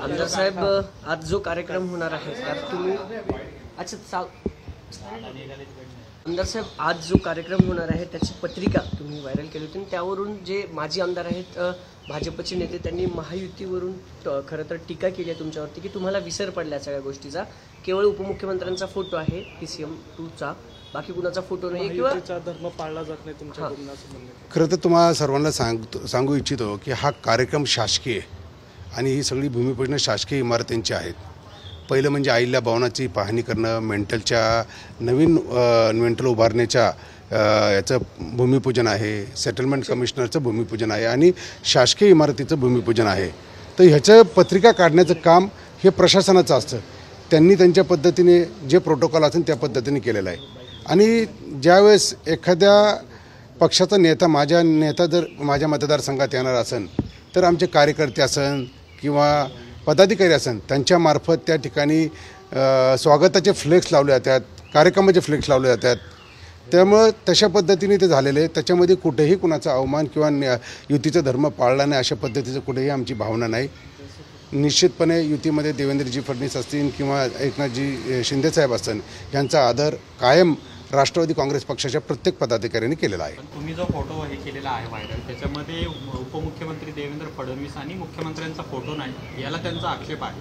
आमदार साहेब, आज जो कार्यक्रम होणार आहे त्यात तुम्ही आमदार साहेब, आज जो कार्यक्रम होणार आहे त्याची पत्रिका तुम्ही व्हायरल केली होती, त्यावरून जे माजी आमदार आहेत भाजपचे नेते त्यांनी महायुतीवरून खरं तर टीका केली आहे तुमच्यावरती की तुम्हाला विसर पडल्या सगळ्या गोष्टीचा. केवळ उपमुख्यमंत्र्यांचा फोटो आहे PCM2चा, बाकी कुणाचा फोटो नाही किंवा धर्म पाळला जात नाही तुमच्याकडून असं म्हणणं. खरं तर तुम्हाला सर्वांना सांगू इच्छितो की हा कार्यक्रम शासकीय आणि ही सगळी भूमिपूजन शासकीय इमारतींची आहेत. पहिलं म्हणजे अहिल्या भवनाची पाहणी करणं, मेंटलच्या नवीन मेंटल उभारण्याच्या याचं भूमिपूजन आहे, सेटलमेंट कमिशनरचं भूमिपूजन आहे आणि शासकीय इमारतीचं भूमिपूजन आहे. तर ह्याचं पत्रिका काढण्याचं काम हे प्रशासनाचं असतं. त्यांनी त्यांच्या पद्धतीने जे प्रोटोकॉल असेल त्या पद्धतीने केलेलं आहे. आणि ज्यावेळेस एखाद्या पक्षाचा नेता जर माझ्या मतदारसंघात येणार असेल तर आमचे कार्यकर्ते असेल किंवा पदाधिकारी असेल त्यांच्यामार्फत त्या ठिकाणी स्वागताचे फ्लेक्स लावले जातात, कार्यक्रमाचे फ्लेक्स लावले जातात. त्यामुळं तशा पद्धतीने ते झालेले आहे. त्याच्यामध्ये कुठेही कुणाचा अवमान किंवा युतीचा धर्म पाळला नाही अशा पद्धतीचं कुठेही आमची भावना नाही. निश्चितपणे युतीमध्ये देवेंद्रजी फडणवीस असतील किंवा एकनाथजी शिंदेसाहेब असतील यांचा आदर कायम राष्ट्रवादी काँग्रेस पक्षाच्या प्रत्येक पदाधिकाऱ्यांनी केलेला आहे. तुम्ही जो फोटो हे केलेला आहे व्हायरल, त्याच्यामध्ये उपमुख्यमंत्री देवेंद्र फडणवीस आणि मुख्यमंत्र्यांचा फोटो नाही, याला त्यांचा आक्षेप आहे.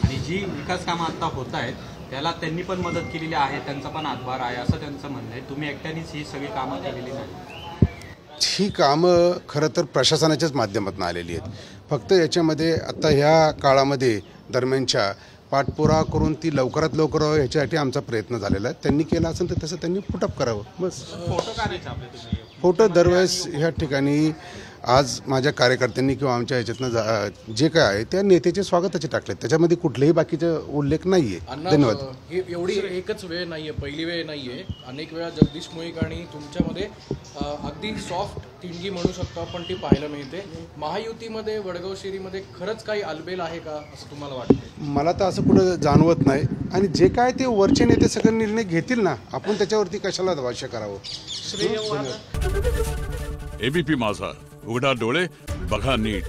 आणि जी विकास कामं आता होत आहेत त्याला त्यांनी पण मदत केलेली आहे, त्यांचा पण हातभार आहे असं त्यांचं म्हणणं आहे. तुम्ही एकट्यानेच ही सगळी कामं केलेली नाही. ही कामं खरं तर प्रशासनाच्याच माध्यमातून आलेली आहेत. फक्त याच्यामध्ये आता ह्या काळामध्ये दरम्यानच्या पाठपुरावा करून ती लवकरात लवकर ह्याच्यासाठी आमचा प्रयत्न झालेला आहे. त्यांनी केला असेल तर तसं त्यांनी पुटअप करावं बस. फोटो काढायचे आपले तुम्ही फोटो दरवेळेस ह्या ठिकाणी आज माझ्या कार्यकर्त्यांनी किंवा आमच्या ह्याच्यातनं जे काय आहे त्या नेत्याचे स्वागताचे टाकले, त्याच्यामध्ये कुठलेही बाकीचा उल्लेख नाही आहे. धन्यवाद. ही एवढी एकच वेळ नाही आहे, पहिली वेळ नाही आहे. अनेक वेळा जगदीश मुळीक आणि तुमच्यामध्ये अगदी सॉफ्ट तिणगी म्हणू शकतो आपण, ती पाहायला मिळते. महायुतीमध्ये वडगाव शेरीमध्ये खरंच काही अलबेल आहे का असं तुम्हाला वाटतं? मला तर असं कुठं जाणवत नाही. आणि जे काय ते वरचे नेते सगळे निर्णय घेतील ना, आपण त्याच्यावरती कशाला भाष्य करावं. ABP माझा, उघडा डोळे बघा नीट.